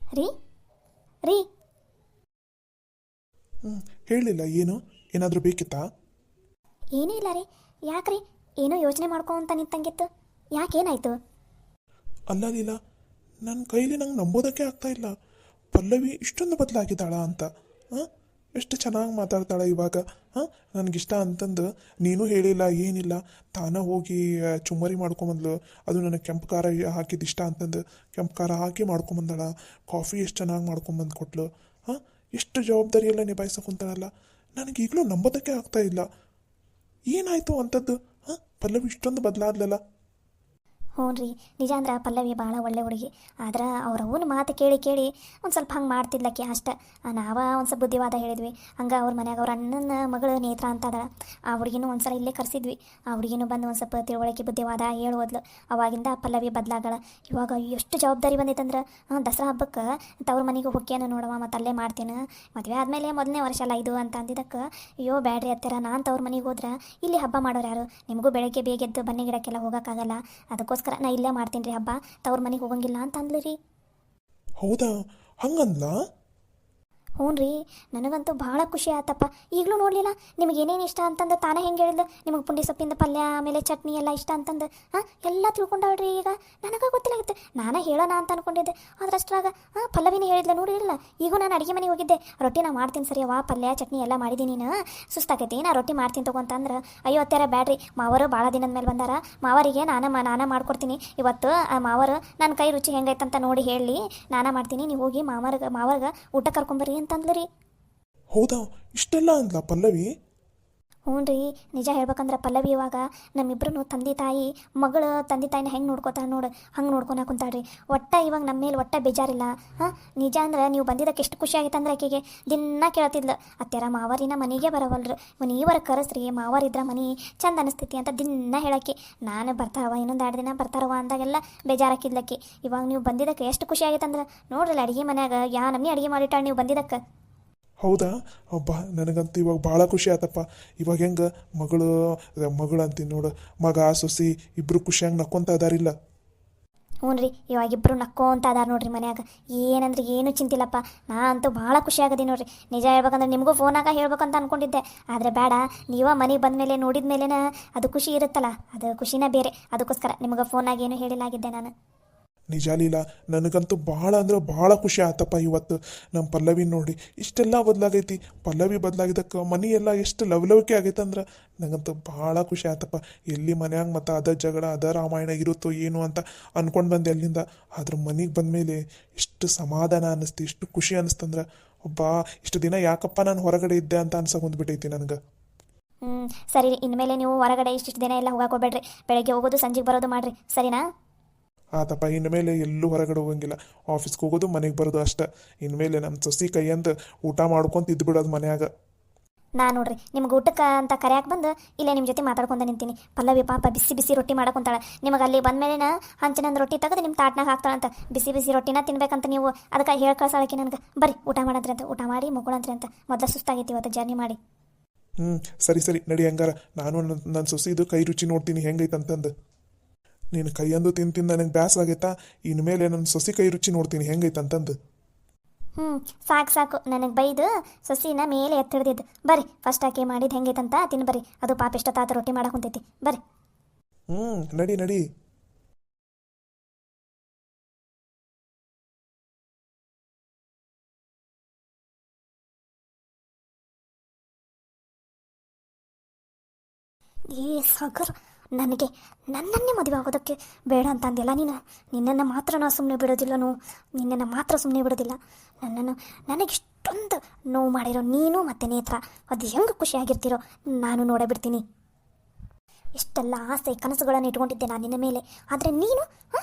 ರೀ ರೀ ಹೇಳಿಲ್ಲ ಏನು? ಏನಾದರೂ ಬೇಕಿತ್ತಾ? ಏನೂ ಇಲ್ಲ ರೀ. ಯಾಕ್ರಿ ಏನೋ ಯೋಚನೆ ಮಾಡ್ಕೊಂತ ನಿಂತಂಗಿತ್ತು? ಯಾಕೇನಾಯ್ತು? ಅಲ್ಲ ಲೀಲ, ನನ್ನ ಕೈಲಿ ನಂಗೆ ನಂಬೋದಕ್ಕೆ ಆಗ್ತಾ ಇಲ್ಲ. ಪಲ್ಲವಿ ಇಷ್ಟೊಂದು ಬದಲಾಗಿದ್ದಾಳ ಅಂತ. ಹಾಂ, ಎಷ್ಟು ಚೆನ್ನಾಗಿ ಮಾತಾಡ್ತಾಳೆ ಇವಾಗ. ಹಾಂ, ನನಗಿಷ್ಟ ಅಂತಂದು ನೀನು ಹೇಳಿಲ್ಲ ಏನಿಲ್ಲ, ತಾನ ಹೋಗಿ ಚುಮ್ಮರಿ ಮಾಡ್ಕೊಂಬಂದ್ಲು. ಅದು ನನಗೆ ಕೆಂಪು ಖಾರ ಹಾಕಿದ್ದು ಇಷ್ಟ ಅಂತಂದು ಕೆಂಪು ಖಾರ ಹಾಕಿ ಮಾಡ್ಕೊಂಬಂದಾಳ. ಕಾಫಿ ಎಷ್ಟು ಚೆನ್ನಾಗಿ ಮಾಡ್ಕೊಂಬಂದು ಕೊಟ್ಲು. ಹಾಂ, ಎಷ್ಟು ಜವಾಬ್ದಾರಿ ಎಲ್ಲ ನಿಭಾಯಿಸಕೊಂತಾಳಲ್ಲ. ನನಗೀಗಲೂ ನಂಬೋದಕ್ಕೆ ಆಗ್ತಾ ಇಲ್ಲ. ಏನಾಯಿತು ಅಂಥದ್ದು? ಹಾಂ, ಪಲ್ಲವಿ ಇಷ್ಟೊಂದು ಬದಲಾದ್ಲಲ್ಲ. ಹ್ಞೂ ರೀ, ನಿಜ ಅಂದ್ರೆ ಪಲ್ಲವಿ ಭಾಳ ಒಳ್ಳೆ ಹುಡುಗಿ. ಆದ್ರೆ ಅವ್ರ ಅವನ ಮಾತು ಕೇಳಿ ಕೇಳಿ ಒಂದು ಸ್ವಲ್ಪ ಹಂಗೆ ಮಾಡ್ತಿದ್ಲಕ್ಕೆ ಅಷ್ಟೆ. ನಾವು ಒಂದು ಸ್ವಲ್ಪ ಬುದ್ಧಿವಾದ ಹೇಳಿದ್ವಿ. ಹಂಗೆ ಅವ್ರ ಮನ್ಯಾಗ ಅವ್ರ ಅಣ್ಣನ ಮಗಳು ನೇತ್ರ ಅಂತ ಅದ. ಆ ಹುಡುಗಿನೂ ಒಂದು ಸಲ ಇಲ್ಲೇ ಕರೆಸಿದ್ವಿ. ಆ ಹುಡುಗಿನೂ ಬಂದು ಒಂದು ಸ್ವಲ್ಪ ತಿಳುವಳಿಕೆ ಬುದ್ಧಿವಾದ ಹೇಳೋದ್ಲು. ಅವಾಗಿಂದ ಪಲ್ಲವಿ ಬದಲಾಗಳ. ಇವಾಗ ಎಷ್ಟು ಜವಾಬ್ದಾರಿ ಬಂದೈತಂದ್ರೆ ದಸರಾ ಹಬ್ಬಕ್ಕೆ ತವ್ರ ಮನೆಗೆ ಹೊಕ್ಕೇನು ನೋಡವ, ಮತ್ತು ಅಲ್ಲೇ ಮಾಡ್ತೇನೆ, ಮದುವೆ ಆದಮೇಲೆ ಮೊದಲನೇ ವರ್ಷ ಅಲ್ಲ ಇದು ಅಂತ ಅಂದಿದ್ದಕ್ಕೆ, ಅಯ್ಯೋ ಬ್ಯಾಡ್ರಿ ಹತ್ತಿರ ನಾನು ತವ್ರ ಮನೆಗೆ ಹೋದ್ರೆ ಇಲ್ಲಿ ಹಬ್ಬ ಮಾಡೋರು ಯಾರು? ನಿಮಗೂ ಬೆಳಗ್ಗೆ ಬೇಗ ಎದ್ದು ಬನ್ನಿ ಗಿಡಕ್ಕೆಲ್ಲ ಹೋಗೋಕ್ಕಾಗಲ್ಲ, ಅದಕ್ಕೋಸ್ಕರ ನಾ ಇಲ್ಲೇ ಮಾಡ್ತೀನಿ ರೀ ಹಬ್ಬ, ತವ್ರ ಮನೆಗೆ ಹೋಗಂಗಿಲ್ಲ ಅಂತ ಅಂದ್ಲು ರೀ. ಹೌದಾ? ಹಂಗಂದ್ಲಾ? ಹ್ಞೂ ರೀ, ನನಗಂತೂ ಭಾಳ ಖುಷಿ ಆತಪ್ಪ. ಈಗಲೂ ನೋಡಲಿಲ್ಲ ನಿಮಗೆ ಏನೇನು ಇಷ್ಟ ಅಂತಂದು ತಾನೇ ಹೆಂಗೆ ಹೇಳಿದ್ಲು. ನಿಮಗೆ ಪುಂಡಿ ಸೊಪ್ಪಿಂದ ಪಲ್ಯ ಆಮೇಲೆ ಚಟ್ನಿ ಎಲ್ಲ ಇಷ್ಟ ಅಂತಂದು ಎಲ್ಲ ತಿಳ್ಕೊಂಡಾಳ್ರಿ. ಈಗ ನನಗೆ ಗೊತ್ತಿಲ್ಲಾಗಿತ್ತು, ನಾನೇ ಹೇಳೋಣ ಅಂತ ಅಂದ್ಕೊಂಡಿದ್ದೆ. ಅದ್ರಷ್ಟ್ರಾಗ ಪಲ್ಲವಿನೇ ಹೇಳಿದ್ಲು ನೋಡಿರಲಿಲ್ಲ. ಈಗೂ ನಾನು ಅಡುಗೆ ಮನೆಗೆ ಹೋಗಿದ್ದೆ, ರೊಟ್ಟಿ ನಾ ಮಾಡ್ತೀನಿ ಸರಿ ಅವ್ವ, ಪಲ್ಯ ಚಟ್ನಿ ಎಲ್ಲ ಮಾಡಿದ್ದೀನಿ, ನೀನು ಸುಸ್ತಾಗೈತಿ ನಾ ರೊಟ್ಟಿ ಮಾಡ್ತೀನಿ ತಗೊಂತಂದ್ರೆ, ಅಯ್ಯೋ ಅತ್ಯಾರ ಬ್ಯಾಡ್ರಿ, ಮಾವರು ಭಾಳ ದಿನದ ಮೇಲೆ ಬಂದಾರ, ಮಾವರಿಗೆ ನಾನೇ ಮಾಡ್ಕೊಡ್ತೀನಿ ಇವತ್ತು. ಮಾವರು ನನ್ನ ಕೈ ರುಚಿ ಹೆಂಗೈತಂತ ನೋಡಿ ಹೇಳಿ ನಾನೇ ಮಾಡ್ತೀನಿ, ನೀವು ಹೋಗಿ ಮಾವರ್ಗೆ ಊಟ ಕರ್ಕೊಂಬರ್ರಿ ಅಂತಂದ್ಲು ರೀ. ಹೌದಾ? ಇಷ್ಟೆಲ್ಲ ಅಂದ್ಲಾ ಪಲ್ಲವಿ? ಹ್ಞೂ ರೀ, ನಿಜ ಹೇಳ್ಬೇಕಂದ್ರೆ ಪಲ್ಲವಿ ಇವಾಗ ನಮ್ಮಿಬ್ರು ತಂದೆ ತಾಯಿ ಮಗಳು ತಂದೆ ತಾಯಿನ ಹೆಂಗೆ ನೋಡ್ಕೋತಾಳೆ ನೋಡು, ಹಂಗೆ ನೋಡ್ಕೊಳಕ್ಕೆ ಕುಂತಾಳ್ರಿ. ಒಟ್ಟ ಇವಾಗ ನಮ್ಮ ಮೇಲೆ ಒಟ್ಟ ಬೇಜಾರಿಲ್ಲ. ನಿಜ ಅಂದ್ರೆ ನೀವು ಬಂದಿದ್ದಕ್ಕೆ ಎಷ್ಟು ಖುಷಿ ಆಗಿತ್ತು ಅಂದ್ರೆ ಆಕೆಗೆ ದಿನ ಕೇಳ್ತಿದ್ಲು, ಅತ್ಯಾರ ಮಾವರಿನ ಮನೆಗೆ ಬರವಲ್ರು, ನೀವರ ಕರೆಸ್ರಿ, ಮಾವರಿದ್ರ ಮನೆ ಚಂದ ಅನಿಸ್ತೈತಿ ಅಂತ ದಿನ ಹೇಳಕ್ಕೆ. ನಾನು ಬರ್ತಾರವ ಇನ್ನೊಂದು 2 ದಿನ ಬರ್ತಾರವ ಅಂದಾಗೆಲ್ಲ ಬೇಜಾರಾಕಿದ್ಲಕ್ಕೆ. ಇವಾಗ ನೀವು ಬಂದಿದ್ದಕ್ಕೆ ಎಷ್ಟು ಖುಷಿ ಆಗಿತ್ತು ಅಂದ್ರೆ ನೋಡ್ರಲ್ಲ, ಅಡುಗೆ ಮನ್ಯಾಗ ನಮ್ಮನೆ ಅಡುಗೆ ಮಾಡಿಟ್ಟಾಳೆ ನೀವು ಬಂದಿದ್ದಕ್ಕೆ. ಹೌದಾ? ಅಬ್ಬಾ, ನನಗಂತೂ ಇವಾಗ ಭಾಳ ಖುಷಿ ಆತಪ್ಪ. ಇವಾಗ ಹೆಂಗೆ ಮಗಳು ಅಂತೀನಿ ನೋಡು, ಮಗ ಸೊಸಿ ಇಬ್ಬರು ಖುಷಿಯಾಗಿ ನಕ್ಕೊಂತ ಅದಾರಿಲ್ಲ. ಹ್ಞೂ ರೀ, ಇವಾಗಿಬ್ಬರು ನಕ್ಕೋಂತ ಅದಾರ ನೋಡ್ರಿ ಮನ್ಯಾಗ. ಏನಂದ್ರೆ ಏನು ಚಿಂತಿಲ್ಲಪ್ಪ. ನಾ ಅಂತೂ ಭಾಳ ಖುಷಿ ಆಗದಿ ನೋಡ್ರಿ. ನಿಜ ಹೇಳ್ಬೇಕಂದ್ರೆ ನಿಮಗೂ ಫೋನಾಗ ಹೇಳ್ಬೇಕಂತ ಅಂದ್ಕೊಂಡಿದ್ದೆ, ಆದರೆ ಬೇಡ, ನೀವ ಮನೆಗೆ ಬಂದ ಮೇಲೆ ನೋಡಿದ ಮೇಲೆನ ಅದು ಖುಷಿ ಇರುತ್ತಲ್ಲ, ಅದು ಖುಷಿನೇ ಬೇರೆ. ಅದಕ್ಕೋಸ್ಕರ ನಿಮಗೆ ಫೋನಾಗ ಏನು ಹೇಳಿಲ್ಲಾಗಿದ್ದೆ ನಾನು. ನಿಜ ಲೀಲಾ, ನನಗಂತೂ ಭಾಳ ಅಂದ್ರೆ ಭಾಳ ಖುಷಿ ಆತಪ್ಪ ಇವತ್ತು. ನಮ್ಮ ಪಲ್ಲವಿ ನೋಡಿ ಇಷ್ಟೆಲ್ಲ ಬದಲಾಗೈತಿ. ಪಲ್ಲವಿ ಬದಲಾಗಿದ್ದಕ್ಕೆ ಮನೆ ಎಲ್ಲ ಎಷ್ಟು ಲವಲವಿಕೆ ಆಗೈತೆ ಅಂದ್ರೆ ನನಗಂತೂ ಭಾಳ ಖುಷಿ ಆತಪ್ಪ. ಎಲ್ಲಿ ಮನ್ಯಾಗ ಮತ್ತು ಅದ ಜಗಳ ಅದ ರಾಮಾಯಣ ಇರುತ್ತೋ ಏನು ಅಂತ ಅಂದ್ಕೊಂಡು ಬಂದೆ ಅಲ್ಲಿಂದ. ಆದ್ರೆ ಮನೆಗೆ ಬಂದಮೇಲೆ ಎಷ್ಟು ಸಮಾಧಾನ ಅನ್ನಿಸ್ತು, ಎಷ್ಟು ಖುಷಿ ಅನ್ನಿಸ್ತಂದ್ರೆ, ಒಬ್ಬ ಇಷ್ಟು ದಿನ ಯಾಕಪ್ಪ ನಾನು ಹೊರಗಡೆ ಇದ್ದೆ ಅಂತ ಅನ್ಸಕೊಂಡ್ಬಿಟ್ಟೈತಿ ನನಗೆ. ಸರಿ, ಇನ್ಮೇಲೆ ನೀವು ಹೊರಗಡೆ ಇಷ್ಟಿಷ್ಟು ದಿನ ಎಲ್ಲ ಹೋಗಕ್ಕೆ ಹೋಗ್ಬೇಡ್ರಿ. ಬೆಳಗ್ಗೆ ಹೋಗೋದು ಸಂಜೆಗೆ ಬರೋದು ಮಾಡಿರಿ, ಸರಿನಾ? ಆತಪ್ಪ, ಇನ್ಮೇಲೆ ಎಲ್ಲೂ ಹೊರಗಡೆ ಹೋಗಂಗಿಲ್ಲ. ಆಫೀಸ್ಗೆ ಹೋಗೋದು ಮನೆಗೆ ಬರೋದು ಅಷ್ಟೇ. ಇನ್ಮೇಲೆ ನಮ್ಮ ಸೊಸಿ ಕೈಯಂದು ಊಟ ಮಾಡ್ಕೊಂತ ಇದ್ಬಿಡೋದು ಮನ್ಯಾಗ. ನಾ ನೋಡ್ರಿ ನಿಮ್ಗೆ ಊಟಕ್ಕೆ ಅಂತ ಕರೆಯಾಕೆ ಬಂದು ಇಲ್ಲೇ ನಿಮ್ಮ ಜೊತೆ ಮಾತಾಡ್ಕೊಂಡು ನಿಂತೀನಿ. ಪಲ್ಲವಿ ಪಾಪ ಬಿಸಿ ಬಿಸಿ ರೊಟ್ಟಿ ಮಾಡಕೊಂತಾಳೆ. ನಿಮಗೆ ಅಲ್ಲಿ ಬಂದಮೇಲೆ ಹಂಚಿನಂದು ರೊಟ್ಟಿ ತೆಗೆದು ನಿಮ್ಮ ತಾಟ್ನಾಗ ಹಾಕ್ತಾಳಂತ. ಬಿಸಿ ಬಿಸಿ ರೊಟ್ಟಿನ ತಿನ್ಬೇಕಂತ ನೀವು ಅದಕ್ಕೆ ಹೇಳಿ ಕಳ್ಸಾಳಕ್ಕೆ ನನಗೆ. ಬರ್ರಿ ಊಟ ಮಾಡಂತ್ರಿ ಅಂತ, ಊಟ ಮಾಡಿ ಮುಗುಳಂತ್ರಿ ಅಂತ. ಮೊದಲು ಸುಸ್ತಾಗೈತಿ ಇವತ್ತು ಜರ್ನಿ ಮಾಡಿ. ಸರಿ ಸರಿ ನಡಿ, ಹಂಗಾರ ನಾನು ನನ್ನ ಸೊಸಿದು ಕೈ ರುಚಿ ನೋಡ್ತೀನಿ ಹೆಂಗೈತಂತಂದು. ನೀನು ಕೈಯಂದು ತಿಂದು ನನಗೆ ಬೇಸರ ಆಗೈತಾ? ಇನ್ಮೇಲೆ ನನ್ನ ಸೊಸಿ ಕೈ ರುಚಿ ನೋಡ್ತೀನಿ ಹೆಂಗೈತಂತಂದು. ಸಾಕು ನನಗೆ ಬೈದು ಸೊಸಿನ ಮೇಲೆ ಎತ್ತಿಡ್ದಿದ್ದು. ಬರ್ರಿ ಫಸ್ಟ್ ಆಕೆ ಮಾಡಿದ್ದು ಹೆಂಗೈತಂತ ತಿನ್ನು ಬರ್ರಿ. ಅದು ಪಾಪ ಎಷ್ಟೊತ್ತಾತ ರೊಟ್ಟಿ ಮಾಡಕ್ಕೆ ಕುಂತೈತಿ. ಬರ್ರಿ. ನಡಿ ನಡಿ. ಸಾಗರ್, ನನಗೆ ನನ್ನನ್ನೇ ಮದುವೆ ಆಗೋದಕ್ಕೆ ಬೇಡ ಅಂತ ಅಂದಿಲ್ಲ ನೀನು. ನಿನ್ನನ್ನು ಮಾತ್ರ ನಾನು ಸುಮ್ಮನೆ ಬಿಡೋದಿಲ್ಲನು, ನಿನ್ನನ್ನು ಮಾತ್ರ ಸುಮ್ಮನೆ ಬಿಡೋದಿಲ್ಲ. ನನಗಿಷ್ಟೊಂದು ನೋವು ಮಾಡಿರೋ ನೀನು ಮತ್ತು ನೇತ್ರ ಅದು ಹೆಂಗೆ ಖುಷಿಯಾಗಿರ್ತೀರೋ ನಾನು ನೋಡೇ ಬಿಡ್ತೀನಿ. ಇಷ್ಟೆಲ್ಲ ಆಸೆ ಕನಸುಗಳನ್ನು ಇಟ್ಕೊಂಡಿದ್ದೆ ನಾನು ನಿನ್ನ ಮೇಲೆ. ಆದರೆ ನೀನು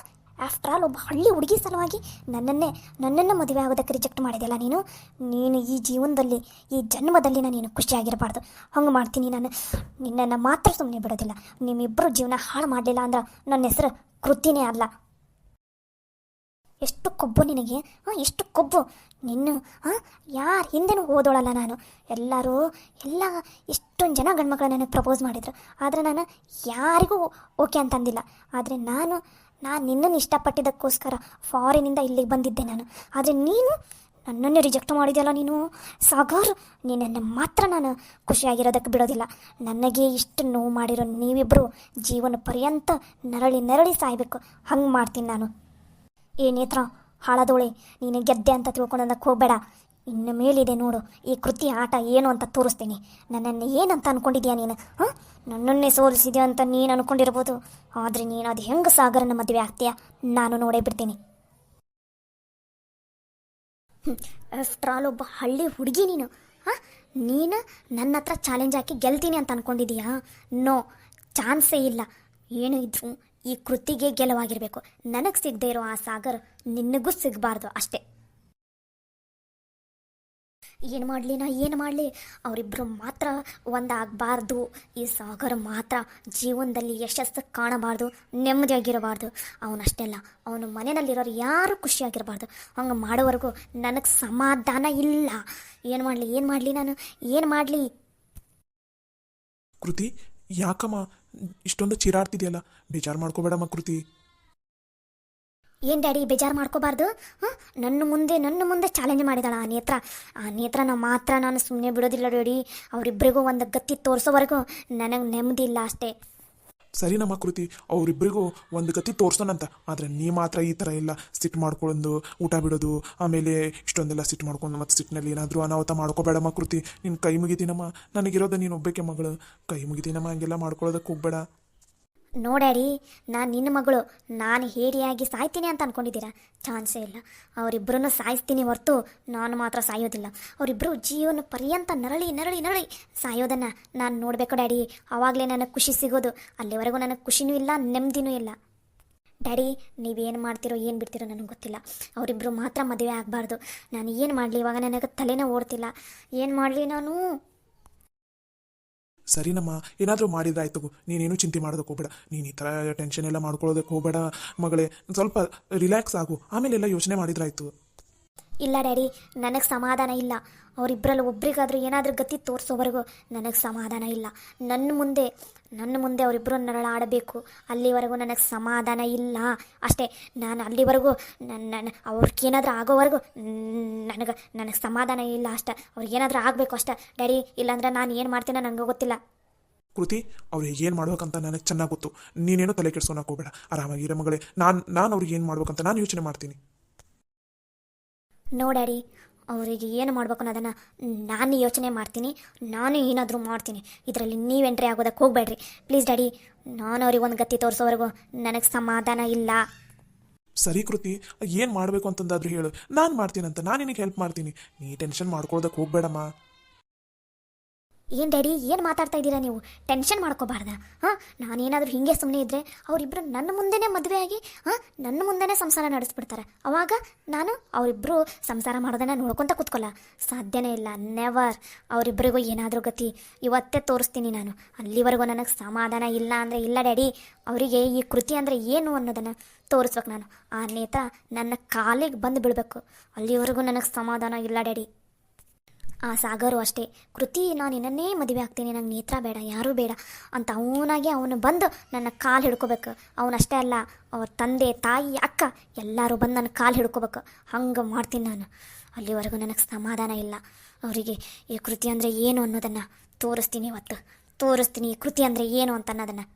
ಆಫ್ಟರ್ ಆಲ್ ಒಬ್ಬ ಹಳ್ಳಿ ಹುಡುಗಿ ಸಲುವಾಗಿ ನನ್ನನ್ನು ಮದುವೆ ಆಗೋದಕ್ಕೆ ರಿಜೆಕ್ಟ್ ಮಾಡಿದೆಯಲ್ಲ ನೀನು ಈ ಜೀವನದಲ್ಲಿ ಈ ಜನ್ಮದಲ್ಲಿ ನೀನು ಖುಷಿಯಾಗಿರಬಾರ್ದು. ಹಂಗೆ ಮಾಡ್ತೀನಿ ನಾನು. ನಿನ್ನನ್ನು ಮಾತ್ರ ಸುಮ್ಮನೆ ಬಿಡೋದಿಲ್ಲ. ನಿಮ್ಮಿಬ್ಬರು ಜೀವನ ಹಾಳು ಮಾಡಲಿಲ್ಲ ಅಂದ್ರೆ ನನ್ನ ಹೆಸರು ಕೃತಿನೇ ಅಲ್ಲ. ಎಷ್ಟು ಕೊಬ್ಬು ನಿನಗೆ, ಎಷ್ಟು ಕೊಬ್ಬು ನಿನ್ನ. ಯಾರು ಹಿಂದೆನೂ ಓದೋಳಲ್ಲ ನಾನು. ಎಲ್ಲ ಎಷ್ಟೊಂದು ಜನ ಗಂಡ್ಮಕ್ಳು ನನಗೆ ಪ್ರಪೋಸ್ ಮಾಡಿದರು, ಆದರೆ ನಾನು ಯಾರಿಗೂ ಓಕೆ ಅಂತಂದಿಲ್ಲ. ಆದರೆ ನಾನು ನಿನ್ನನ್ನು ಇಷ್ಟಪಟ್ಟಿದ್ದಕ್ಕೋಸ್ಕರ ಫಾರಿನಿಂದ ಇಲ್ಲಿಗೆ ಬಂದಿದ್ದೆ ನಾನು. ಆದರೆ ನೀನು ನನ್ನನ್ನೇ ರಿಜೆಕ್ಟ್ ಮಾಡಿದೆಯಲ್ಲ ನೀನು ಸಾಗರ್. ನಿನ್ನನ್ನು ಮಾತ್ರ ನಾನು ಖುಷಿಯಾಗಿರೋದಕ್ಕೆ ಬಿಡೋದಿಲ್ಲ. ನನಗೆ ಇಷ್ಟು ನೋವು ಮಾಡಿರೋ ನೀವಿಬ್ಬರು ಜೀವನ ಪರ್ಯಂತ ನರಳಿ ನರಳಿ ಸಾಯಬೇಕು. ಹಂಗೆ ಮಾಡ್ತೀನಿ ನಾನು. ಏನೇತ್ರ ಹಾಳದೋಳೆ, ನೀನು ಗೆದ್ದೆ ಅಂತ ತಿಳ್ಕೊಳ್ಳೋದಕ್ಕೆ ಹೋಗಬೇಡ. ಇನ್ನು ಮೇಲಿದೆ ನೋಡು ಈ ಕೃತಿ ಆಟ ಏನು ಅಂತ ತೋರಿಸ್ತೀನಿ. ನನ್ನನ್ನು ಏನಂತ ಅಂದ್ಕೊಂಡಿದ್ಯಾ ನೀನು? ಹಾಂ, ನನ್ನನ್ನೇ ಸೋಲಿಸಿದ್ಯಾ ಅಂತ ನೀನು ಅಂದ್ಕೊಂಡಿರ್ಬೋದು. ಆದರೆ ನೀನು ಅದು ಹೆಂಗೆ ಸಾಗರನ ಮದುವೆ ಆಗ್ತೀಯಾ ನಾನು ನೋಡೇ ಬಿಡ್ತೀನಿ. ಆಫ್ಟರ್ ಆಲ್ ಒಬ್ಬ ಹಳ್ಳಿ ಹುಡುಗಿ ನೀನು. ಹಾಂ, ನೀನು ನನ್ನ ಹತ್ರ ಚಾಲೆಂಜ್ ಹಾಕಿ ಗೆಲ್ತೀನಿ ಅಂತ ಅಂದ್ಕೊಂಡಿದ್ದೀಯಾ? ನೋ, ಚಾನ್ಸೇ ಇಲ್ಲ. ಏನು ಇದ್ರು ಈ ಕೃತಿಗೆ ಗೆಲುವಾಗಿರಬೇಕು. ನನಗೆ ಸಿಗದೆ ಇರೋ ಆ ಸಾಗರ್ ನಿನಗೂ ಸಿಗಬಾರ್ದು ಅಷ್ಟೇ. ಏನು ಮಾಡಲಿ ಅವರಿಬ್ಬರು ಮಾತ್ರ ಒಂದಾಗಬಾರ್ದು. ಈ ಸಾಗರ್ ಮಾತ್ರ ಜೀವನದಲ್ಲಿ ಯಶಸ್ಸು ಕಾಣಬಾರ್ದು, ನೆಮ್ಮದಿಯಾಗಿರಬಾರ್ದು. ಅವನಷ್ಟೇ ಅಲ್ಲ, ಅವನ ಮನೆಯಲ್ಲಿರೋರು ಯಾರೂ ಖುಷಿಯಾಗಿರಬಾರ್ದು. ಹಂಗೆ ಮಾಡೋವರೆಗೂ ನನಗೆ ಸಮಾಧಾನ ಇಲ್ಲ. ಏನು ಮಾಡಲಿ ನಾನು ಏನು ಮಾಡಲಿ? ಕೃತಿ, ಯಾಕಮ್ಮ ಇಷ್ಟೊಂದು ಚೀರಾಡ್ತಿದೆಯಲ್ಲ? ಬೇಜಾರು ಮಾಡ್ಕೋಬೇಡಮ್ಮ ಕೃತಿ. ಏನು ಡ್ಯಾಡಿ ಬೇಜಾರು ಮಾಡ್ಕೋಬಾರ್ದು? ಹಾಂ, ನನ್ನ ಮುಂದೆ ಚಾಲೆಂಜ್ ಮಾಡಿದಾಳ ಆ ನೇತ್ರನ ಮಾತ್ರ ನಾನು ಸುಮ್ಮನೆ ಬಿಡೋದಿಲ್ಲ ಡ್ಯಾಡಿ. ಅವರಿಬ್ಬರಿಗೂ ಒಂದು ಗತಿ ತೋರಿಸೋವರೆಗೂ ನನಗೆ ನೆಮ್ಮದಿ ಇಲ್ಲ ಅಷ್ಟೇ. ಸರಿನಮ್ಮ ಕೃತಿ, ಅವರಿಬ್ಬರಿಗೂ ಒಂದು ಗತಿ ತೋರಿಸೋಣಂತ. ಆದರೆ ನೀ ಮಾತ್ರ ಈ ಥರ ಎಲ್ಲ ಸಿಟ್ಟು ಮಾಡ್ಕೊಂಡು ಊಟ ಬಿಡೋದು, ಆಮೇಲೆ ಇಷ್ಟೊಂದೆಲ್ಲ ಸಿಟ್ಟು ಮಾಡ್ಕೊಂಡು ಮತ್ತು ಸಿಟ್ಟಿನಲ್ಲಿ ಏನಾದರೂ ಅನಾಹುತ ಮಾಡ್ಕೋಬೇಡಮ್ಮ ಕೃತಿ. ನಿನ್ನ ಕೈ ಮುಗಿತೀನಮ್ಮ, ನನಗಿರೋದು ನೀನು ಒಬ್ಬಕ್ಕೆ ಮಗಳು. ಕೈ ಮುಗಿತೀನಮ್ಮ, ಹಂಗೆಲ್ಲ ಮಾಡ್ಕೊಳ್ಳೋದಕ್ಕೆ ಹೋಗ್ಬೇಡ. ನೋ ಡ್ಯಾಡಿ, ನಾನು ನಿನ್ನ ಮಗಳು. ನಾನು ಹೇಡಿಯಾಗಿ ಸಾಯ್ತೀನಿ ಅಂತ ಅಂದ್ಕೊಂಡಿದ್ದೀರಾ? ಚಾನ್ಸೇ ಇಲ್ಲ. ಅವರಿಬ್ಬರನ್ನು ಸಾಯಿಸ್ತೀನಿ ಹೊರತು ನಾನು ಮಾತ್ರ ಸಾಯೋದಿಲ್ಲ. ಅವರಿಬ್ಬರು ಜೀವನ ಪರ್ಯಂತ ನರಳಿ ನರಳಿ ನರಳಿ ಸಾಯೋದನ್ನು ನಾನು ನೋಡಬೇಕು ಡ್ಯಾಡಿ. ಆವಾಗಲೇ ನನಗೆ ಖುಷಿ ಸಿಗೋದು. ಅಲ್ಲಿವರೆಗೂ ನನಗೆ ಖುಷಿನೂ ಇಲ್ಲ, ನೆಮ್ಮದಿನೂ ಇಲ್ಲ. ಡ್ಯಾಡಿ, ನೀವೇನು ಮಾಡ್ತಿರೋ ಏನು ಬಿಡ್ತಿರೋ ನನಗೆ ಗೊತ್ತಿಲ್ಲ. ಅವರಿಬ್ಬರು ಮಾತ್ರ ಮದುವೆ ಆಗಬಾರ್ದು. ನಾನು ಏನು ಮಾಡಲಿ ಇವಾಗ? ನನಗೆ ತಲೆನೇ ಓಡ್ತಿಲ್ಲ. ಏನು ಮಾಡಲಿ ನಾನು? ಸರಿನಮ್ಮ, ಏನಾದರೂ ಮಾಡಿದ್ರಾಯ್ತು. ನೀನೇನು ಚಿಂತೆ ಮಾಡೋದಕ್ಕೆ ಹೋಗ್ಬೇಡ. ನೀನು ಈ ಥರ ಟೆನ್ಷನ್ ಎಲ್ಲ ಮಾಡ್ಕೊಳ್ಳೋದಕ್ಕೆ ಹೋಗ್ಬೇಡ ಮಗಳೇ. ಸ್ವಲ್ಪ ರಿಲ್ಯಾಕ್ಸ್ ಆಗು, ಆಮೇಲೆಲ್ಲ ಯೋಚನೆ ಮಾಡಿದ್ರಾಯ್ತು. ಇಲ್ಲ ಡ್ಯಾಡಿ, ನನಗೆ ಸಮಾಧಾನ ಇಲ್ಲ. ಅವರಿಬ್ಬರಲ್ಲಿ ಒಬ್ರಿಗಾದರೂ ಏನಾದರೂ ಗತಿ ತೋರಿಸೋವರೆಗೂ ನನಗೆ ಸಮಾಧಾನ ಇಲ್ಲ. ನನ್ನ ಮುಂದೆ ಅವರಿಬ್ಬರು ನರಳಾಡಬೇಕು. ಅಲ್ಲಿವರೆಗೂ ನನಗೆ ಸಮಾಧಾನ ಇಲ್ಲ ಅಷ್ಟೇ. ನಾನು ಅಲ್ಲಿವರೆಗೂ ಅವ್ರಿಗೇನಾದರೂ ಆಗೋವರೆಗೂ ನನಗೆ ಸಮಾಧಾನ ಇಲ್ಲ ಅಷ್ಟೇ. ಅವ್ರಿಗೇನಾದರೂ ಆಗಬೇಕು ಅಷ್ಟೇ ಡ್ಯಾಡಿ. ಇಲ್ಲಾಂದ್ರೆ ನಾನು ಏನು ಮಾಡ್ತೀನೋ ನನಗೆ ಗೊತ್ತಿಲ್ಲ. ಕೃತಿ, ಅವ್ರಿಗೆ ಏನು ಮಾಡ್ಬೇಕಂತ ನನಗೆ ಚೆನ್ನಾಗಿ ಗೊತ್ತು. ನೀನೇನು ತಲೆ ಕೆಡ್ಸೋನಕ್ಕೆ ಹೋಗ್ಬೇಡ, ಆರಾಮಾಗಿರೋ ಮಗಳೇ. ನಾನು ಅವ್ರಿಗೆ ಏನು ಮಾಡ್ಬೇಕಂತ ನಾನು ಯೋಚನೆ ಮಾಡ್ತೀನಿ. ನೋ ಡ್ಯಾಡಿ, ಅವರಿಗೆ ಏನು ಮಾಡ್ಬೇಕು ಅನ್ನೋದನ್ನು ನಾನು ಯೋಚನೆ ಮಾಡ್ತೀನಿ. ನಾನು ಏನಾದರೂ ಮಾಡ್ತೀನಿ. ಇದರಲ್ಲಿ ನೀವು ಎಂಟ್ರಿ ಆಗೋದಕ್ಕೆ ಹೋಗಬೇಡ್ರಿ ಪ್ಲೀಸ್ ಡ್ಯಾಡಿ. ನಾನು ಅವ್ರಿಗೆ ಒಂದು ಗತಿ ತೋರಿಸೋವರೆಗೂ ನನಗೆ ಸಮಾಧಾನ ಇಲ್ಲ. ಸರಿ ಕೃತಿ, ಏನು ಮಾಡಬೇಕು ಅಂತಂದಾದ್ರೂ ಹೇಳು, ನಾನು ಮಾಡ್ತೀನಂತ. ನಾನು ನಿನಗೆ ಹೆಲ್ಪ್ ಮಾಡ್ತೀನಿ. ನೀ ಟೆನ್ಷನ್ ಮಾಡ್ಕೊಳ್ಳೋದಕ್ಕೆ ಹೋಗ್ಬೇಡಮ್ಮ. ಏನು ಡ್ಯಾಡಿ, ಏನು ಮಾತಾಡ್ತಾ ಇದ್ದೀರಾ ನೀವು? ಟೆನ್ಷನ್ ಮಾಡ್ಕೋಬಾರ್ದ? ಹಾಂ, ನಾನೇನಾದರೂ ಹೀಗೆ ಸುಮ್ಮನೆ ಇದ್ದರೆ ಅವರಿಬ್ಬರು ನನ್ನ ಮುಂದೆನೇ ಮದುವೆಯಾಗಿ ನನ್ನ ಮುಂದೆನೇ ಸಂಸಾರ ನಡೆಸ್ಬಿಡ್ತಾರೆ. ಅವಾಗ ನಾನು ಅವರಿಬ್ಬರು ಸಂಸಾರ ಮಾಡೋದನ್ನು ನೋಡ್ಕೊತ ಕೂತ್ಕೊಳ್ಳ ಸಾಧ್ಯನೇ ಇಲ್ಲ. ನೆವರ್. ಅವರಿಬ್ಬರಿಗೂ ಏನಾದರೂ ಗತಿ ಇವತ್ತೇ ತೋರಿಸ್ತೀನಿ ನಾನು. ಅಲ್ಲಿವರೆಗೂ ನನಗೆ ಸಮಾಧಾನ ಇಲ್ಲ ಅಂದರೆ ಇಲ್ಲ ಡ್ಯಾಡಿ. ಅವರಿಗೆ ಈ ಕೃತಿ ಅಂದರೆ ಏನು ಅನ್ನೋದನ್ನು ತೋರಿಸ್ಬೇಕು ನಾನು. ಆ ನೇತ್ರ ನನ್ನ ಕಾಲಿಗೆ ಬಂದು ಬಿಡಬೇಕು. ಅಲ್ಲಿವರೆಗೂ ನನಗೆ ಸಮಾಧಾನ ಇಲ್ಲ ಡ್ಯಾಡಿ. ಆ ಸಾಗರು ಅಷ್ಟೇ. ಕೃತಿ, ನಾನು ನಿನ್ನನ್ನೇ ಮದುವೆ ಆಗ್ತೀನಿ, ನಂಗೆ ನೇತ್ರ ಬೇಡ, ಯಾರೂ ಬೇಡ ಅಂತ ಅವನಾಗೆ ಅವನು ಬಂದು ನನ್ನ ಕಾಲು ಹಿಡ್ಕೋಬೇಕು. ಅವನಷ್ಟೇ ಅಲ್ಲ, ಅವ್ರ ತಂದೆ ತಾಯಿ ಅಕ್ಕ ಎಲ್ಲರೂ ಬಂದು ನನ್ನ ಕಾಲು ಹಿಡ್ಕೋಬೇಕು. ಹಂಗೆ ಮಾಡ್ತೀನಿ ನಾನು. ಅಲ್ಲಿವರೆಗೂ ನನಗೆ ಸಮಾಧಾನ ಇಲ್ಲ. ಅವರಿಗೆ ಈ ಕೃತಿ ಅಂದರೆ ಏನು ಅನ್ನೋದನ್ನು ತೋರಿಸ್ತೀನಿ. ಇವತ್ತು ತೋರಿಸ್ತೀನಿ ಈ ಕೃತಿ ಅಂದರೆ ಏನು ಅಂತ ಅನ್ನೋದನ್ನು.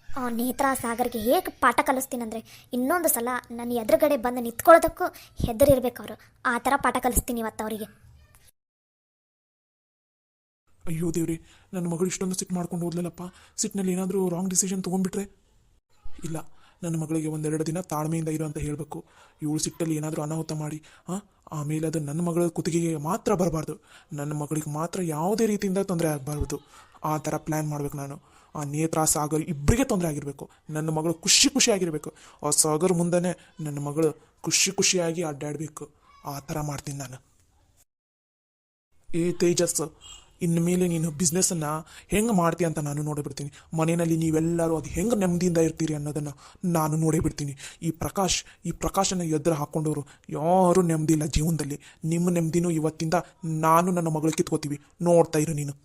ಆ ನೇತ್ರ ಸಾಗರ್ಗೆ ಹೇಗೆ ಪಾಠ ಕಲಿಸ್ತೀನಂದರೆ, ಇನ್ನೊಂದು ಸಲ ನನ್ನ ಎದುರುಗಡೆ ಬಂದು ನಿಂತ್ಕೊಳ್ಳೋದಕ್ಕೂ ಹೆದರಿರ್ಬೇಕು ಅವರು. ಆ ಥರ ಪಾಠ ಕಲಿಸ್ತೀನಿ ಇವತ್ತು ಅವರಿಗೆ. ಅಯ್ಯೋ ದೇವ್ರಿ, ನನ್ನ ಮಗಳು ಇಷ್ಟೊಂದು ಸಿಟ್ಟು ಮಾಡ್ಕೊಂಡು ಹೋದ್ಲಲ್ಲಪ್ಪ. ಸಿಟ್ಟಿನಲ್ಲಿ ಏನಾದರೂ ರಾಂಗ್ ಡಿಸಿಷನ್ ತೊಗೊಂಡ್ಬಿಟ್ರೆ? ಇಲ್ಲ, ನನ್ನ ಮಗಳಿಗೆ ಒಂದೆರಡು ದಿನ ತಾಳ್ಮೆಯಿಂದ ಇರು ಅಂತ ಹೇಳಬೇಕು. ಇವಳು ಸಿಟ್ಟಲ್ಲಿ ಏನಾದರೂ ಅನಾಹುತ ಮಾಡಿ ಆಮೇಲೆ ಅದು ನನ್ನ ಮಗಳ ಕುತ್ತಿಗೆಗೆ ಮಾತ್ರ ಬರಬಾರ್ದು. ನನ್ನ ಮಗಳಿಗೆ ಮಾತ್ರ ಯಾವುದೇ ರೀತಿಯಿಂದ ತೊಂದರೆ ಆಗಬಾರ್ದು. ಆ ಥರ ಪ್ಲ್ಯಾನ್ ಮಾಡ್ಬೇಕು ನಾನು. ಆ ನೇತ್ರ ಸಾಗರ್ ಇಬ್ಬರಿಗೆ ತೊಂದರೆ ಆಗಿರಬೇಕು. ನನ್ನ ಮಗಳು ಖುಷಿಯಾಗಿರಬೇಕು. ಆ ಸಾಗರ್ ಮುಂದೆನೇ ನನ್ನ ಮಗಳು ಖುಷಿಯಾಗಿ ಅಡ್ಡಾಡಬೇಕು. ಆ ಥರ ಮಾಡ್ತೀನಿ ನಾನು. ತೇಜಸ್, ಇನ್ನು ಮೇಲೆ ನೀನು ಬಿಸ್ನೆಸ್ಸನ್ನು ಹೆಂಗೆ ಮಾಡ್ತೀಯ ಅಂತ ನಾನು ನೋಡಿಬಿಡ್ತೀನಿ. ಮನೆಯಲ್ಲಿ ನೀವೆಲ್ಲರೂ ಅದು ಹೆಂಗೆ ನೆಮ್ಮದಿಯಿಂದ ಇರ್ತೀರಿ ಅನ್ನೋದನ್ನು ನಾನು ನೋಡೇ ಬಿಡ್ತೀನಿ. ಈ ಪ್ರಕಾಶನ ಎದುರು ಹಾಕ್ಕೊಂಡವರು ಯಾರೂ ನೆಮ್ಮದಿ ಇಲ್ಲ ಜೀವನದಲ್ಲಿ. ನಿಮ್ಮ ನೆಮ್ಮದಿನೂ ಇವತ್ತಿಂದ ನಾನು ನನ್ನ ಮಗಳು ಕಿತ್ಕೋತೀವಿ. ನೋಡ್ತಾ ಇರು ನೀನು.